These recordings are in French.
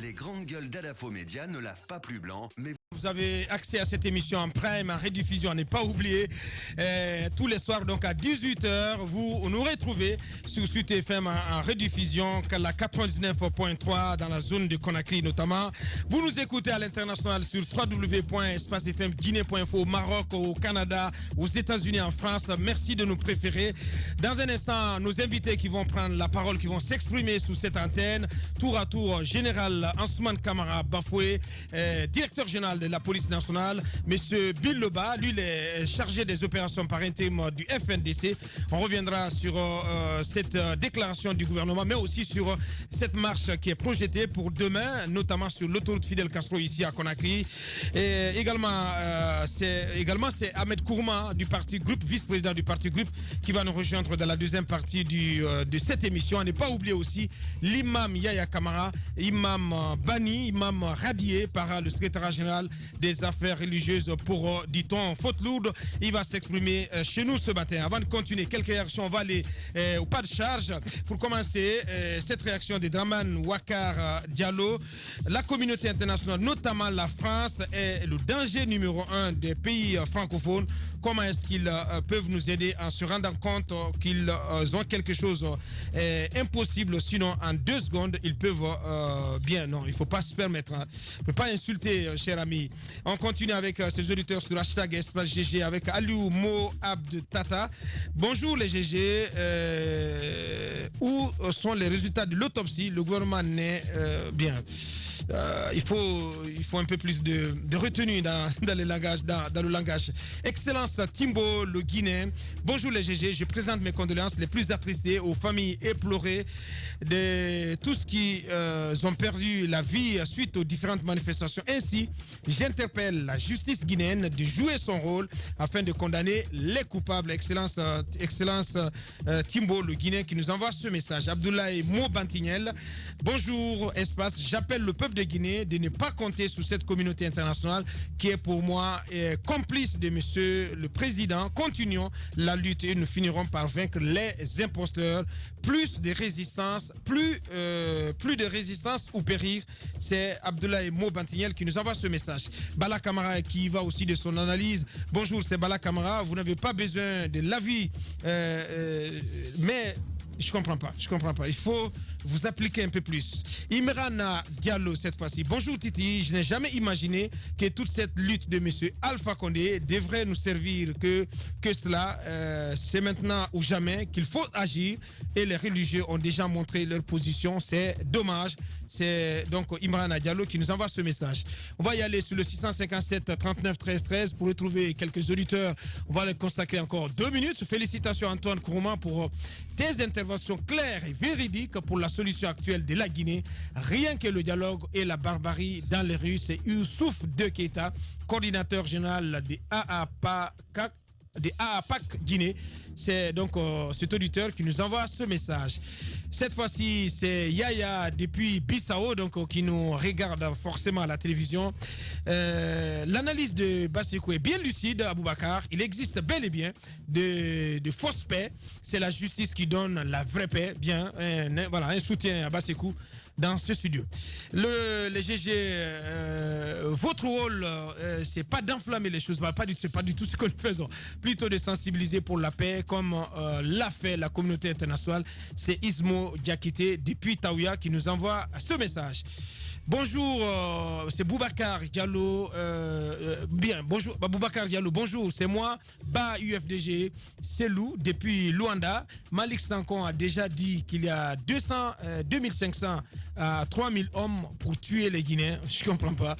Les grandes gueules d'Adafo Média ne lavent pas plus blanc, mais... Vous avez accès à cette émission en prime, en rediffusion, n'est pas oublié. Tous les soirs, donc à 18h, vous nous retrouvez sur Sud FM en rediffusion, la 99.3 dans la zone de Conakry notamment. Vous nous écoutez à l'international sur www.espacefmguinée.info au Maroc, au Canada, aux États-Unis, en France. Merci de nous préférer. Dans un instant, nos invités qui vont prendre la parole, qui vont s'exprimer sous cette antenne. Tour à tour, Général Ansoumane Kamara Bafoué, directeur général de la police nationale, monsieur Bill Leba, lui il est chargé des opérations par intérim du FNDC. On reviendra sur cette déclaration du gouvernement, mais aussi sur cette marche qui est projetée pour demain, notamment sur l'autoroute Fidel Castro ici à Conakry. Et également, c'est Ahmed Kourma du parti groupe, vice-président du parti groupe, qui va nous rejoindre dans la deuxième partie de cette émission. On n'est pas oublié aussi l'imam Yaya Kamara, imam banni, imam radié par le secrétaire général des affaires religieuses pour, dit-on, faute lourde. Il va s'exprimer chez nous ce matin. Avant de continuer, quelques réactions, on va aller au pas de charge. Pour commencer, cette réaction de Draman Ouakkar Diallo, la communauté internationale, notamment la France, est le danger numéro 1 des pays francophones. Comment est-ce qu'ils peuvent nous aider en se rendant compte qu'ils ont quelque chose impossible, sinon en 2 secondes, ils peuvent bien. Non, il ne faut pas se permettre. Hein. On ne peut pas insulter, cher ami. On continue avec ces auditeurs sur hashtag Espace GG avec Aliou Mo Abd Tata. Bonjour les GG. Où sont les résultats de l'autopsie? Le gouvernement n'est bien. Il faut un peu plus de retenue dans le langage. Excellence Timbo, le Guinéen. Bonjour les GG, je présente mes condoléances les plus attristées aux familles éplorées de tous qui ont perdu la vie suite aux différentes manifestations. Ainsi, j'interpelle la justice guinéenne de jouer son rôle afin de condamner les coupables. Excellence Timbo, le Guinéen, qui nous envoie ce message. Abdoulaye Mobantignel. Bonjour Espace, j'appelle le peuple de Guinée de ne pas compter sur cette communauté internationale qui est pour moi complice de monsieur le président. Continuons la lutte et nous finirons par vaincre les imposteurs. Plus de résistance, plus de résistance ou périr. C'est Abdoulaye Mobantignel qui nous envoie ce message. Bala Kamara qui va aussi de son analyse. Bonjour, c'est Bala Kamara. Vous n'avez pas besoin de l'avis, mais je comprends pas. Il faut vous appliquer un peu plus. Imrana Diallo cette fois-ci. Bonjour Titi, je n'ai jamais imaginé que toute cette lutte de monsieur Alpha Condé devrait nous servir que cela. C'est maintenant ou jamais qu'il faut agir et les religieux ont déjà montré leur position. C'est dommage. C'est donc Imrana Diallo qui nous envoie ce message. On va y aller sur le 657 39 13 13 pour retrouver quelques auditeurs. On va les consacrer encore 2 minutes. Félicitations Antoine Kourouman pour tes interventions claires et véridiques pour la solution actuelle de la Guinée. Rien que le dialogue et la barbarie dans les rues. C'est Youssouf De Keita, coordinateur général des AAPAC Guinée. C'est donc cet auditeur qui nous envoie ce message. Cette fois-ci, c'est Yaya depuis Bissau, donc qui nous regarde forcément à la télévision. L'analyse de Bassekou est bien lucide, Aboubakar. Il existe bel et bien de fausses paix. C'est la justice qui donne la vraie paix. Bien, voilà, un soutien à Bassekou dans ce studio. Les GG, votre rôle, c'est pas d'enflammer les choses, c'est pas du tout ce que nous faisons. Plutôt de sensibiliser pour la paix, comme l'a fait la communauté internationale. C'est Ismo Diakité depuis Taouya qui nous envoie ce message. Bonjour, c'est Boubacar Diallo. Bien, bonjour, Boubacar Diallo. Bonjour, c'est moi, Ba UFDG, Selou, depuis Luanda. Malik Sankon a déjà dit qu'il y a 2500 à 3000 hommes pour tuer les Guinéens. Je comprends pas.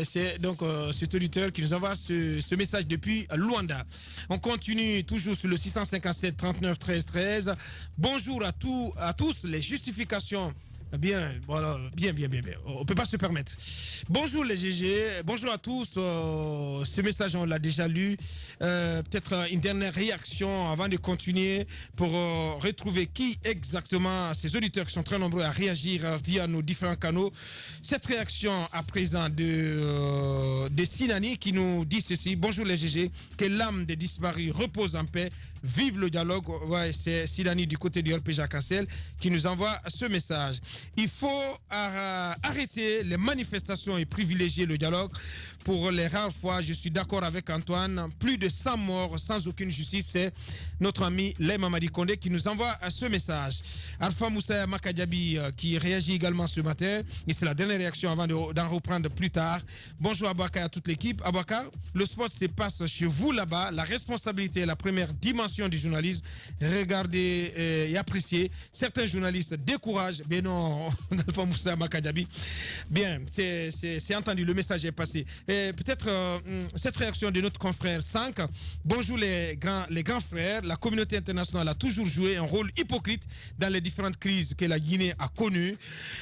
C'est donc cet auditeur qui nous envoie ce message depuis Luanda. On continue toujours sur le 657 39 13 13. Bonjour à tous. Les justifications. Bien, voilà, bien. On ne peut pas se permettre. Bonjour les GG, bonjour à tous. Ce message, on l'a déjà lu. Peut-être une dernière réaction avant de continuer pour retrouver qui exactement, ces auditeurs qui sont très nombreux à réagir via nos différents canaux. Cette réaction à présent de Sinani qui nous dit ceci. Bonjour les GG, que l'âme des disparus repose en paix. Vive le dialogue. Ouais, c'est Sinani du côté du RPG Cancel qui nous envoie ce message. Il faut arrêter les manifestations et privilégier le dialogue. Pour les rares fois, je suis d'accord avec Antoine. Plus de 100 morts sans aucune justice. C'est notre ami Lay Mamadi Kondé qui nous envoie ce message. Alpha Moussa Makadjabi qui réagit également ce matin. Et c'est la dernière réaction avant d'en reprendre plus tard. Bonjour Abouakar à toute l'équipe. Abouakar, le sport se passe chez vous là-bas. La responsabilité est la première dimension du journalisme. Regardez et appréciez. Certains journalistes découragent. Mais non, Alpha Moussa Makadjabi. Bien, c'est entendu. Le message est passé. Peut-être cette réaction de notre confrère 5. Bonjour les grands frères. La communauté internationale a toujours joué un rôle hypocrite dans les différentes crises que la Guinée a connues.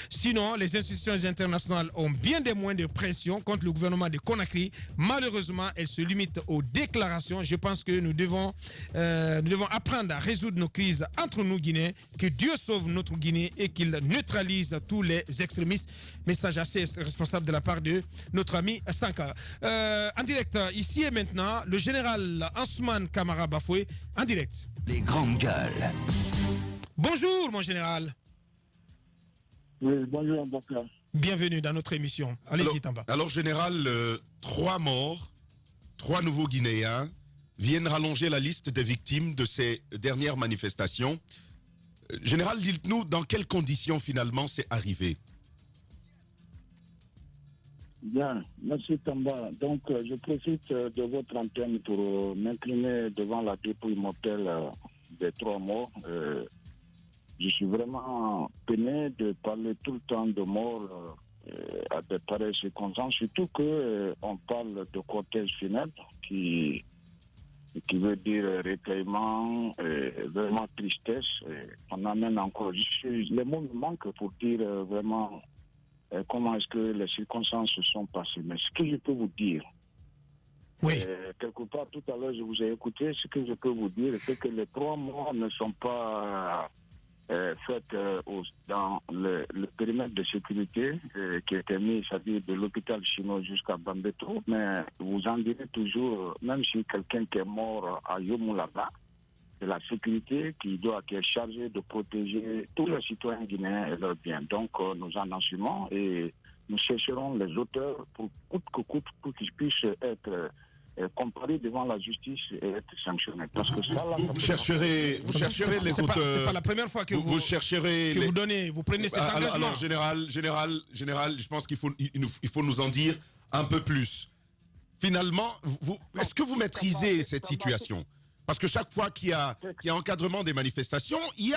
Sinon, les institutions internationales ont bien des moyens de pression contre le gouvernement de Conakry. Malheureusement, elles se limitent aux déclarations. Je pense que nous devons apprendre à résoudre nos crises entre nous Guinéens. Que Dieu sauve notre Guinée et qu'il neutralise tous les extrémistes. Message assez responsable de la part de notre ami Sanka. En direct, ici et maintenant, le général Ansman Kamara Bafoué, en direct. Les grandes gueules. Bonjour, mon général. Oui, bonjour, Abouakar. Bienvenue dans notre émission. Allez-y, Tamba. Alors, général, 3 morts, 3 nouveaux Guinéens viennent rallonger la liste des victimes de ces dernières manifestations. Général, dites-nous dans quelles conditions finalement c'est arrivé. Bien, merci Tamba. Donc, je profite de votre antenne pour m'incliner devant la dépouille mortelle des 3 morts. Je suis vraiment peiné de parler tout le temps de morts à de pareilles circonstances, surtout qu'on parle de cortège funèbre qui veut dire recueillement, vraiment tristesse. On amène encore, les mots me manquent pour dire vraiment comment est-ce que les circonstances se sont passées. Mais ce que je peux vous dire, oui. Quelque part tout à l'heure je vous ai écouté, ce que je peux vous dire, c'est que les 3 morts ne sont pas faites dans le périmètre de sécurité qui a été mis, c'est-à-dire de l'hôpital chinois jusqu'à Bambeto, mais vous en direz toujours, même si quelqu'un qui est mort à Yomoulaba, c'est la sécurité qui est chargée de protéger tous les citoyens guinéens et leurs biens. Donc nous en assumons et nous chercherons les auteurs pour coûte que coûte pour qu'ils puissent être comparés devant la justice et être sanctionnés. Parce que ça, là, Vous chercherez les auteurs. C'est pas la première fois que vous chercherez vous prenez cet engagement. Alors, général, je pense qu'il faut nous en dire un peu plus. Finalement, est-ce que vous maîtrisez cette situation? Parce que chaque fois qu'il y a encadrement des manifestations, il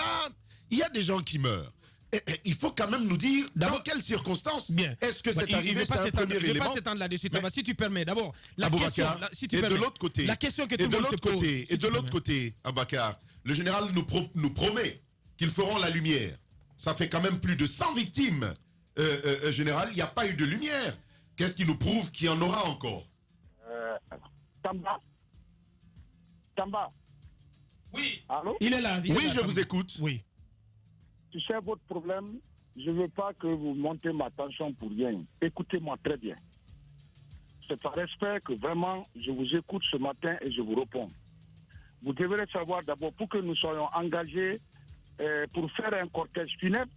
y a des gens qui meurent. Et il faut quand même nous dire dans quelles circonstances est-ce que c'est arrivé. C'est un premier élément. Je ne vais pas s'étendre là-dessus, si tu permets. D'abord, la question, si tu et permets, de l'autre côté, la question que tout le monde se pose. Et de l'autre côté, Abouakar, le général nous promet qu'ils feront la lumière. Ça fait quand même plus de 100 victimes. Général, il n'y a pas eu de lumière. Qu'est-ce qui nous prouve qu'il y en aura encore? Tamba. Oui. Allô? Il est là. Oui, je vous écoute. Oui. Tu sais votre problème, je ne veux pas que vous montez ma tension pour rien. Écoutez-moi très bien. C'est par respect que vraiment je vous écoute ce matin et je vous réponds. Vous devrez savoir d'abord, pour que nous soyons engagés pour faire un cortège funèbre,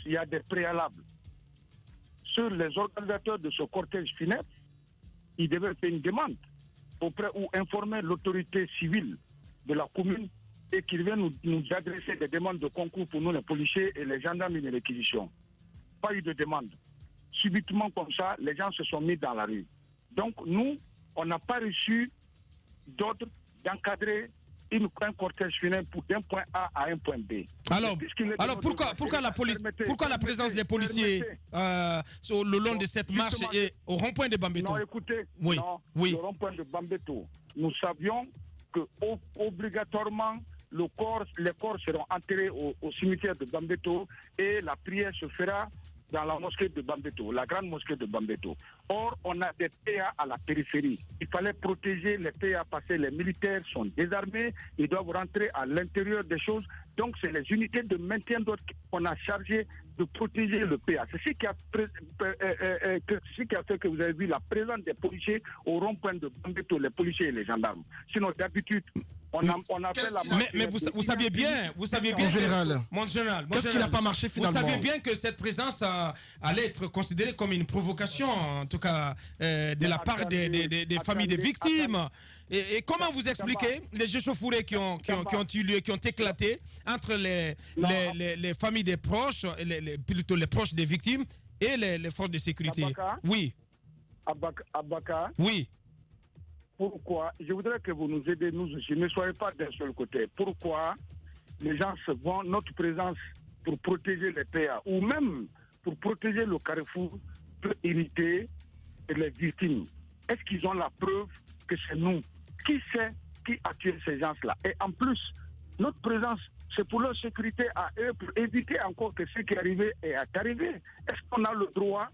il y a des préalables. Sur les organisateurs de ce cortège funèbre, ils devaient faire une demande auprès ou informer l'autorité civile de la commune et qu'ils viennent nous adresser des demandes de concours pour nous, les policiers et les gendarmes et les réquisitions. Pas eu de demande. Subitement comme ça, les gens se sont mis dans la rue. Donc nous, on n'a pas reçu d'ordre d'encadrer un cortège funèbre d'un point A à un point B. Alors pourquoi la présence des policiers le long de cette marche et au rond-point de Bambeto? Non, écoutez, oui. Le rond-point de Bambeto, nous savions que obligatoirement les corps seront enterrés au cimetière de Bambeto et la prière se fera dans la mosquée de Bambeto, la grande mosquée de Bambeto. Or, on a des PA à la périphérie. Il fallait protéger les PA parce que les militaires sont désarmés, ils doivent rentrer à l'intérieur des choses. Donc, c'est les unités de maintien d'ordre qu'on a chargé de protéger le PA. C'est ce qui a fait que vous avez vu la présence des policiers au rond-point de Bambeto, les policiers et les gendarmes. Sinon, d'habitude, On a fait la Mais vous saviez bien, En général. Mon général. Qu'est-ce qui n'a pas marché finalement? Vous saviez bien que cette présence allait être considérée comme une provocation, en tout cas de la part des familles des victimes. Et comment vous expliquez les échauffourées qui ont eu lieu, qui ont éclaté entre les familles des proches, plutôt les proches des victimes et les forces de sécurité? Abaka, Oui. Abaka, Oui. pourquoi? Je voudrais que vous nous aidez, nous aussi. Ne soyez pas d'un seul côté. Pourquoi les gens se vont, notre présence pour protéger les PA ou même pour protéger le Carrefour peut irriter les victimes? Est-ce qu'ils ont la preuve que c'est nous? Qui sait qui a tué ces gens-là? Et en plus, notre présence, c'est pour leur sécurité à eux, pour éviter encore que ce qui est arrivé est arrivé. Est-ce qu'on a le droit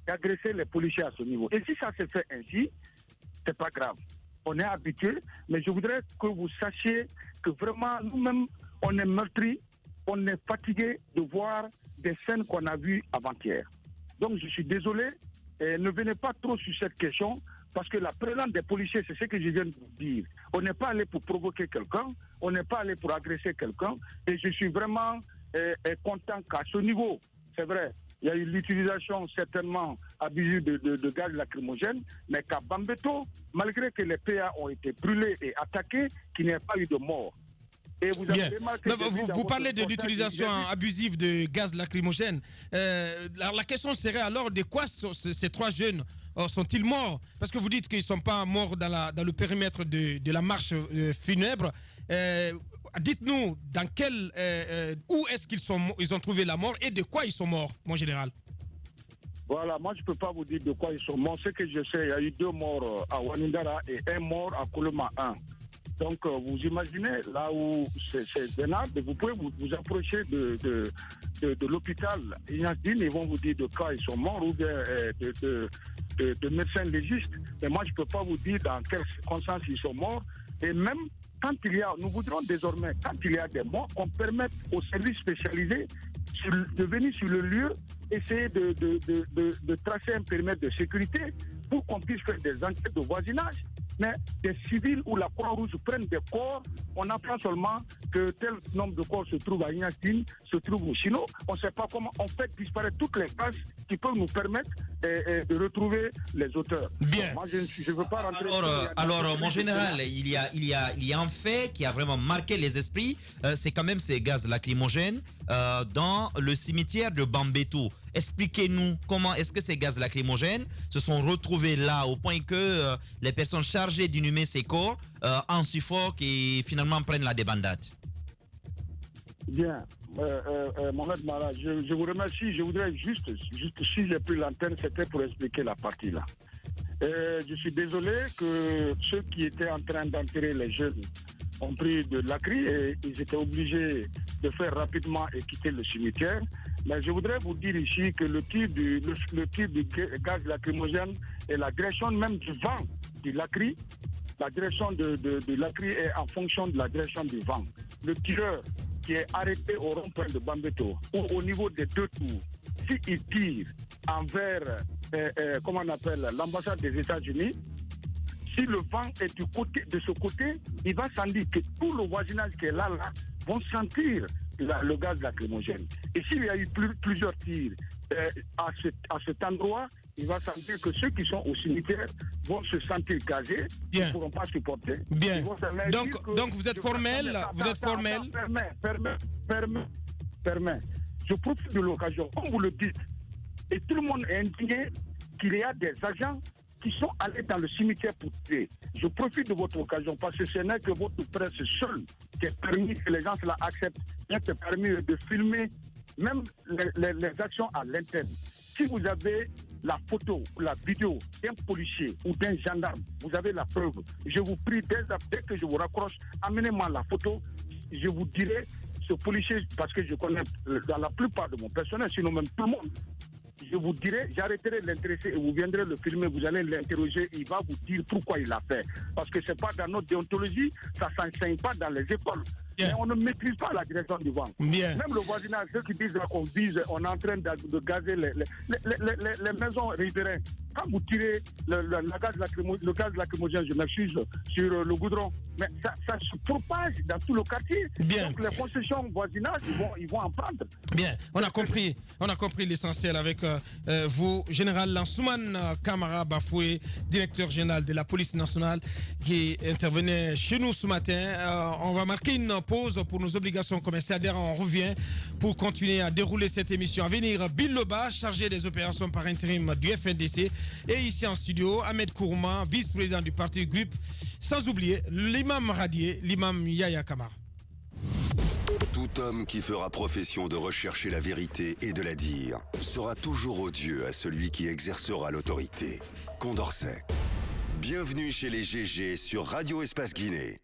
d'agresser les policiers à ce niveau? Et si ça se fait ainsi, c'est pas grave. On est habitué, mais je voudrais que vous sachiez que vraiment, nous-mêmes, on est meurtris, on est fatigué de voir des scènes qu'on a vues avant-hier. Donc, je suis désolé, ne venez pas trop sur cette question, parce que la présence des policiers, c'est ce que je viens de vous dire. On n'est pas allé pour provoquer quelqu'un, on n'est pas allé pour agresser quelqu'un, et je suis vraiment content qu'à ce niveau, c'est vrai, il y a eu l'utilisation certainement abusive de gaz lacrymogène, mais qu'à Bambeto, malgré que les PA ont été brûlés et attaqués, qu'il n'y ait pas eu de mort. Et vous avez remarqué vous parlez de l'utilisation abusive de gaz lacrymogène. La question serait alors de quoi ces trois jeunes sont-ils morts? Parce que vous dites qu'ils ne sont pas morts dans le périmètre de la marche funèbre. Dites-nous dans où est-ce qu'ils ont trouvé la mort et de quoi ils sont morts, mon général? Voilà, moi je ne peux pas vous dire de quoi ils sont morts. Ce que je sais, il y a eu 2 morts à Wanindara et 1 mort à Koloma 1. Donc vous imaginez là où c'est vénable, vous pouvez vous approcher de l'hôpital Ignasdine, ils vont vous dire de quoi ils sont morts ou bien de médecins légistes. Mais moi je ne peux pas vous dire dans quelles circonstances ils sont morts. Et même quand nous voudrons désormais, quand il y a des morts, qu'on permette aux services spécialisés de venir sur le lieu, essayer de tracer un périmètre de sécurité pour qu'on puisse faire des enquêtes de voisinage. Mais des civils ou la Croix-Rouge prennent des corps, on apprend seulement que tel nombre de corps se trouve à Ignasdine, se trouve au Chino. On ne sait pas comment on fait disparaître toutes les traces qui peuvent nous permettre de retrouver les auteurs. Bien. Moi, je ne veux pas rentrer... Alors, mon général, il y a un fait qui a vraiment marqué les esprits, c'est quand même ces gaz lacrymogènes dans le cimetière de Bambeto. Expliquez-nous comment est-ce que ces gaz lacrymogènes se sont retrouvés là au point que les personnes chargées d'inhumer ces corps en suffoquent et finalement prennent la débandade. Bien. Mohamed Mara, je vous remercie. Je voudrais juste si j'ai pris l'antenne, c'était pour expliquer la partie là. Je suis désolé que ceux qui étaient en train d'enterrer les jeunes ont pris de l'acry et ils étaient obligés de faire rapidement et quitter le cimetière. Mais je voudrais vous dire ici que le tir du gaz lacrymogène et l'agression même du vent du lacry, la direction de l'acry est en fonction de la direction du vent. Le tireur qui est arrêté au rond-point de Bambeto ou au niveau des 2 tours, s'il tire envers, comment on appelle, l'ambassade des États-Unis, si le vent est de ce côté, il va sentir que tout le voisinage qui est là vont sentir le gaz lacrymogène. Et s'il y a eu plusieurs tirs à cet endroit, il va sentir que ceux qui sont au cimetière vont se sentir gazés, ils ne pourront pas supporter. Bien. Donc vous êtes formel, Permets. Je profite de l'occasion, comme vous le dites, et tout le monde est indigné qu'il y a des agents qui sont allés dans le cimetière pour tuer. Je profite de votre occasion parce que ce n'est que votre presse seule qui est permis que les gens cela acceptent, qui est permis de filmer même les actions à l'interne. Si vous avez la photo ou la vidéo d'un policier ou d'un gendarme, vous avez la preuve. Je vous prie, dès que je vous raccroche, amenez-moi la photo. Je vous dirai, ce policier, parce que je connais dans la plupart de mon personnel, sinon même tout le monde, je vous dirai, j'arrêterai de l'intéresser et vous viendrez le filmer, vous allez l'interroger, il va vous dire pourquoi il l'a fait. Parce que ce n'est pas dans notre déontologie, ça ne s'enseigne pas dans les écoles. Bien. Mais on ne maîtrise pas la direction du vent. Bien. Même le voisinage, ceux qui disent qu'on vise, on est en train de gazer les maisons riveraines. Quand vous tirez le gaz lacrymogène, je m'excuse, sur le goudron, mais ça se propage dans tout le quartier. Bien. Donc les concessions voisinage, ils vont en prendre. Bien, on a compris l'essentiel avec vous, Général Lansouman Kamara Bafoué, directeur général de la police nationale, qui intervenait chez nous ce matin. On va marquer une pause pour nos obligations commerciales. Derrière, on revient pour continuer à dérouler cette émission. À venir, Bill Loba, chargé des opérations par intérim du FNDC. Et ici en studio, Ahmed Kourma, vice-président du parti GUP. Sans oublier l'imam Radier, l'imam Yaya Kamara. Tout homme qui fera profession de rechercher la vérité et de la dire sera toujours odieux à celui qui exercera l'autorité. Condorcet. Bienvenue chez les GG sur Radio Espace Guinée.